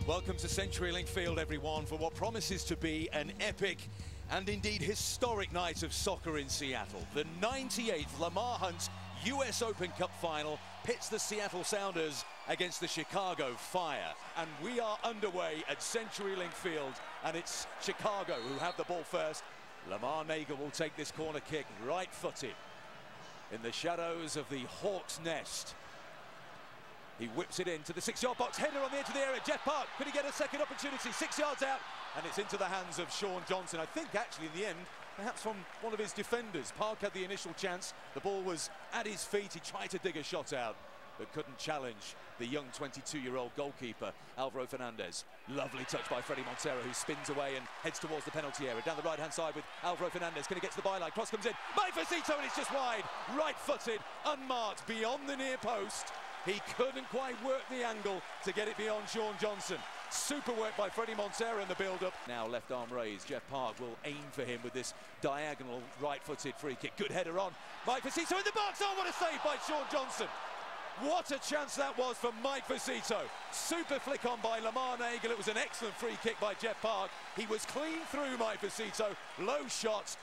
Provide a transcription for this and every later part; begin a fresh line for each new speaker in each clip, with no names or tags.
Welcome to CenturyLink Field, everyone, for what promises to be an epic and indeed historic night of soccer in Seattle. The 98th Lamar Hunt US Open Cup final pits the Seattle Sounders against the Chicago Fire. And we are underway at CenturyLink Field, and it's Chicago who have the ball first. Lamar Nagel will take this corner kick right-footed in the shadows of the Hawk's Nest. He whips it into the 6-yard box, header on the edge of the area. Jeff Park, could he get a second opportunity? 6 yards out, and it's into the hands of Sean Johnson. I think actually in the end, perhaps from one of his defenders. Park had the initial chance. The ball was at his feet. He tried to dig a shot out, but couldn't challenge the young 22-year-old goalkeeper, Alvaro Fernandez. Lovely touch by Fredy Montero, who spins away and heads towards the penalty area. Down the right-hand side with Alvaro Fernandez. Can he get to the byline? Cross comes in. Magfacito, and it's just wide. Right-footed, unmarked, beyond the near post. He couldn't quite work the angle to get it beyond Sean Johnson. Super work by Fredy Montero in the build-up. Now left arm raised. Jeff Park will aim for him with this diagonal right-footed free kick. Good header on. Magfacito in the box. Oh, what a save by Sean Johnson. What a chance that was for Magfacito. Super flick on by Lamar Nagel. It was an excellent free kick by Jeff Park. He was clean through Magfacito. Low shot.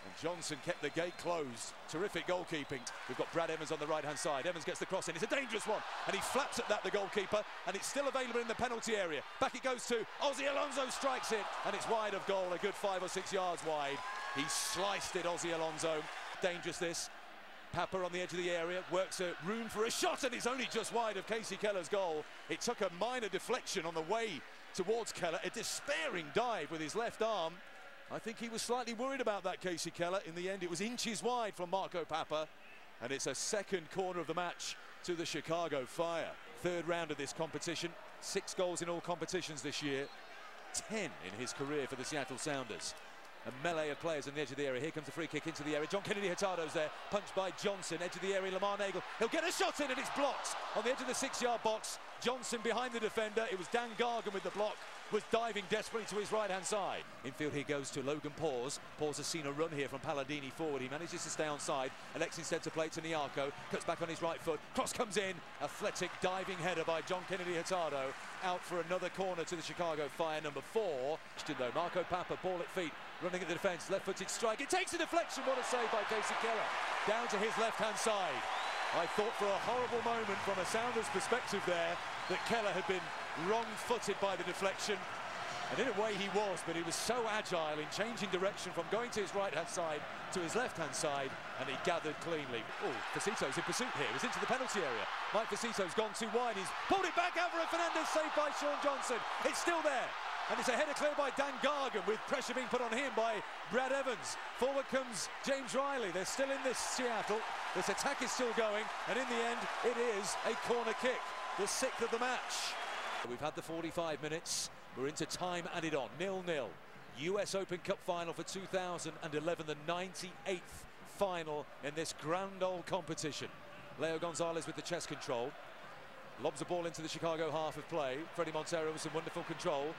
And Johnson kept the gate closed. Terrific goalkeeping. We've got Brad Evans on the right-hand side. Evans gets the cross in. It's a dangerous one. And he flaps at that, the goalkeeper. And it's still available in the penalty area. Back it goes to Ozzy Alonso, strikes it. And it's wide of goal, a good 5 or 6 yards wide. He sliced it, Ozzy Alonso. Dangerous this. Papa on the edge of the area, works a room for a shot, and it's only just wide of Casey Keller's goal. It took a minor deflection on the way towards Keller. A despairing dive with his left arm. I think he was slightly worried about that, Casey Keller. In the end, it was inches wide from Marco Papa, and it's a second corner of the match to the Chicago Fire. Third round of this competition, 6 goals in all competitions this year, 10 in his career for the Seattle Sounders. A melee of players on the edge of the area. Here comes a free kick into the area. John Kennedy Hurtado's there, punched by Johnson, edge of the area. Lamar Nagel, he'll get a shot in, and it's blocked on the edge of the 6-yard box. Johnson behind the defender. It was Dan Gargan with the block, was diving desperately to his right-hand side. Infield here goes to Logan Paws. Paws has seen a run here from Palladini forward. He manages to stay onside. Elects instead to play to Nyarko. Cuts back on his right foot. Cross comes in. Athletic diving header by John Kennedy Hurtado. Out for another corner to the Chicago Fire, number 4. Though Marco Papa, ball at feet, running at the defence. Left-footed strike. It takes a deflection. What a save by Casey Keller. Down to his left-hand side. I thought for a horrible moment from a Sounders perspective there that Keller had been wrong-footed by the deflection. And in a way he was, but he was so agile in changing direction from going to his right-hand side to his left-hand side, and he gathered cleanly. Oh, Facito's in pursuit here. He's into the penalty area. Magfacito's gone too wide. He's pulled it back. Alvaro Fernandez saved by Sean Johnson. It's still there. And it's a header cleared by Dan Gargan, with pressure being put on him by Brad Evans. Forward comes James Riley. They're still in this Seattle. This attack is still going, and in the end, it is a corner kick, the 6th of the match. We've had the 45 minutes. We're into time added on, 0-0. US Open Cup final for 2011, the 98th final in this grand old competition. Leo Gonzalez with the chest control. Lobs the ball into the Chicago half of play. Fredy Montero with some wonderful control.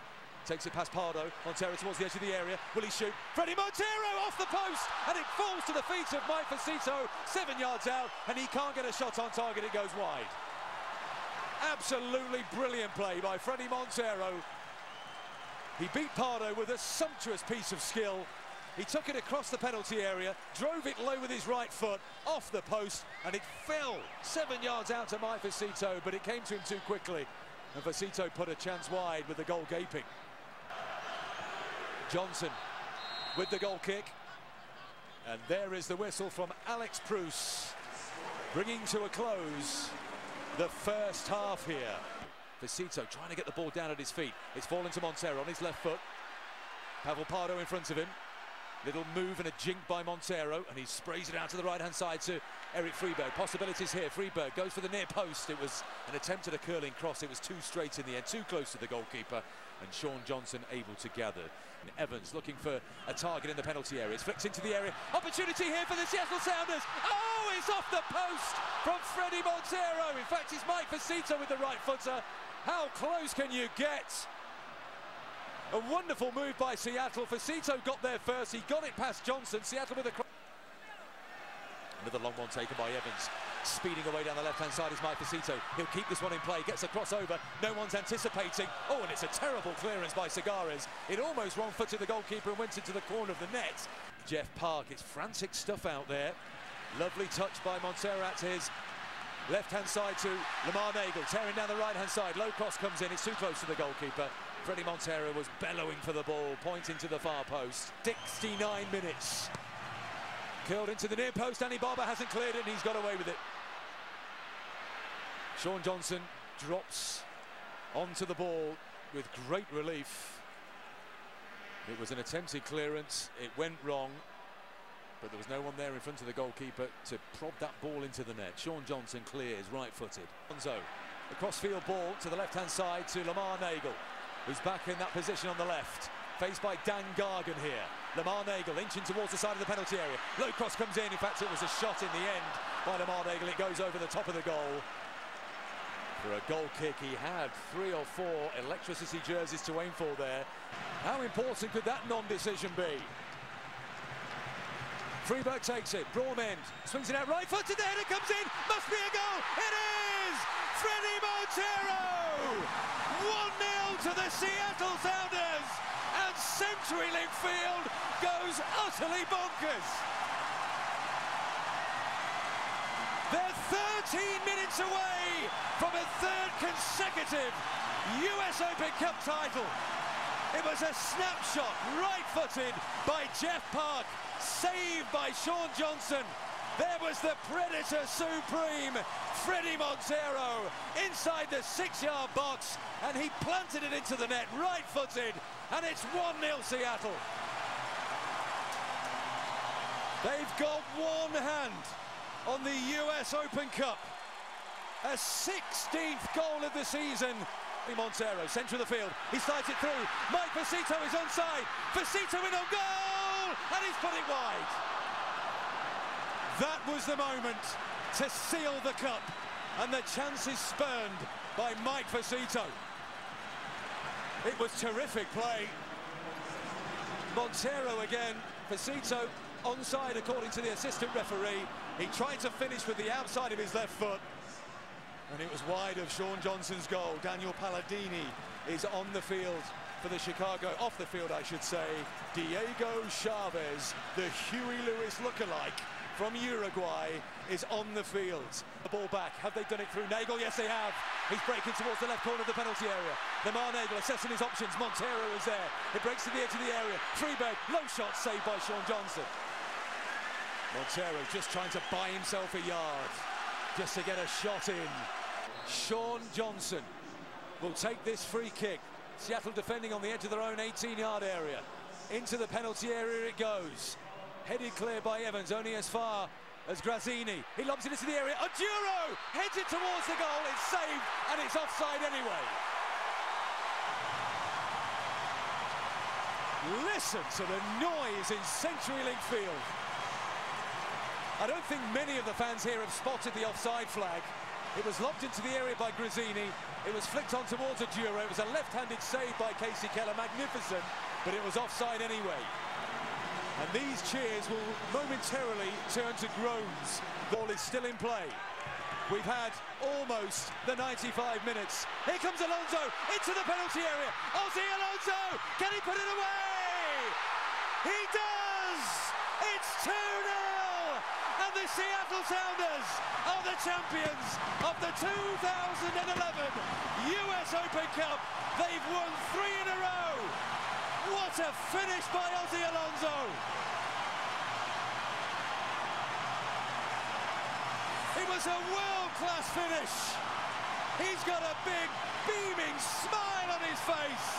Takes it past Pardo. Montero towards the edge of the area. Will he shoot? Fredy Montero off the post, and it falls to the feet of Magfacito, 7 yards out, and he can't get a shot on target. It goes wide. Absolutely brilliant play by Fredy Montero. He beat Pardo with a sumptuous piece of skill. He took it across the penalty area, drove it low with his right foot, off the post, and it fell 7 yards out to Magfacito, but it came to him too quickly, and Facito put a chance wide with the goal gaping. Johnson with the goal kick, and there is the whistle from Alex Proust, bringing to a close the first half here. Facito trying to get the ball down at his feet. It's fallen to Montero on his left foot. Pavel Pardo in front of him. Little move and a jink by Montero, and he sprays it out to the right-hand side to Eric Freeberg. Possibilities here. Freeberg goes for the near post. It was an attempt at a curling cross. It was too straight in the end, too close to the goalkeeper, and Sean Johnson able to gather. And Evans looking for a target in the penalty area. It's flicked into the area. Opportunity here for the Seattle Sounders. Oh, it's off the post from Fredy Montero. In fact, it's Magfacito with the right footer. How close can you get? A wonderful move by Seattle. Facito got there first. He got it past Johnson. Seattle with a... Another long one taken by Evans. Speeding away down the left-hand side is Mike Facito. He'll keep this one in play, gets a crossover, no one's anticipating. Oh, and it's a terrible clearance by Segares. It almost wrong-footed the goalkeeper and went into the corner of the net. Jeff Park, it's frantic stuff out there. Lovely touch by Montserrat to his left-hand side to Lamar Nagel, tearing down the right-hand side. Low cross comes in, it's too close to the goalkeeper. Freddie Montero was bellowing for the ball, pointing to the far post. 69 minutes. Curled into the near post, Danny Barber hasn't cleared it and he's got away with it. Sean Johnson drops onto the ball with great relief. It was an attempted clearance, it went wrong, but there was no one there in front of the goalkeeper to prod that ball into the net. Sean Johnson clears, right-footed. Alonso, the cross-field ball to the left-hand side to Lamar Nagel, who's back in that position on the left. Faced by Dan Gargan here. Lamar Nagel inching towards the side of the penalty area. Low cross comes in fact it was a shot in the end by Lamar Nagel. It goes over the top of the goal. For a goal kick, he had 3 or 4 electricity jerseys to aim for there. How important could that non-decision be? Freeberg takes it, Broadman swings it out right-footed, the header comes in, must be a goal, it is! Freddie Montero! 1-0 to the Seattle Sounders, and CenturyLink Field goes utterly bonkers. They're 13 minutes away from a third consecutive US Open Cup title. It was a snapshot, right-footed by Jeff Park, saved by Sean Johnson. There was the Predator Supreme, Freddie Montero, inside the 6-yard box, and he planted it into the net, right-footed, and it's 1-0 Seattle. They've got one hand on the US Open Cup. A 16th goal of the season. Montero, centre of the field, he slides it through. Mike Facito is onside. Facito in on goal, and he's put it wide. That was the moment to seal the cup, and the chance is spurned by Mike Facito. It was terrific play. Montero again, Facito onside according to the assistant referee. He tried to finish with the outside of his left foot, and it was wide of Sean Johnson's goal. Daniel Palladini is on the field for the Chicago, off the field I should say. Diego Chavez, the Huey Lewis lookalike from Uruguay, is on the field. The ball back, have they done it through Nagel? Yes they have. He's breaking towards the left corner of the penalty area. Lamar Nagel assessing his options, Montero is there. It breaks to the edge of the area. Freeberg, low shot saved by Sean Johnson. Montero just trying to buy himself a yard, just to get a shot in. Sean Johnson will take this free kick. Seattle defending on the edge of their own 18-yard area. Into the penalty area it goes. Headed clear by Evans, only as far as Grazzini. He lobs it into the area. Oduro heads it towards the goal. It's saved, and it's offside anyway. Listen to the noise in CenturyLink Field. I don't think many of the fans here have spotted the offside flag. It was lobbed into the area by Grazzini. It was flicked on towards Oduro. It was a left-handed save by Casey Keller. Magnificent, but it was offside anyway. And these cheers will momentarily turn to groans. Ball is still in play. We've had almost the 95 minutes. Here comes Alonso into the penalty area. Ozzy Alonso, can he put it away? He does! It's 2-0! And the Seattle Sounders are the champions of the 2011 US Open Cup. They've won 3 in a row. What a finish by Ozzy Alonso. It was a world-class finish. He's got a big, beaming smile on his face.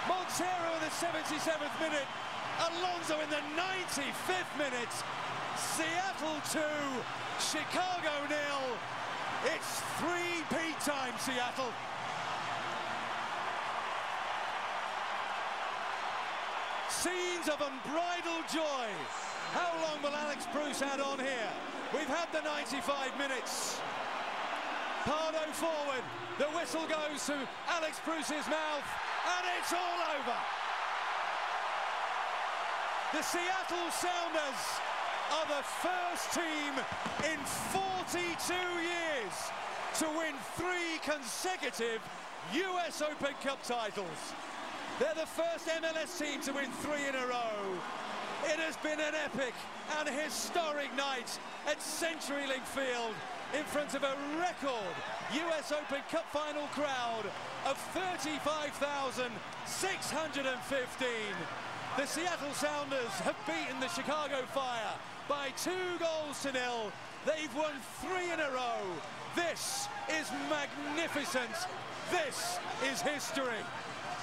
Montero in the 77th minute. Alonso in the 95th minute. Seattle 2, Chicago 0. It's 3-peat time, Seattle. Scenes of unbridled joy. How long will Alex Bruce add on here? We've had the 95 minutes. Pardo forward. The whistle goes to Alex Bruce's mouth, and it's all over. The Seattle Sounders are the first team in 42 years to win 3 consecutive US Open Cup titles. They're the first MLS team to win 3 in a row. It has been an epic and historic night at CenturyLink Field in front of a record US Open Cup final crowd of 35,615. The Seattle Sounders have beaten the Chicago Fire by 2-0. They've won 3 in a row. This is magnificent. This is history.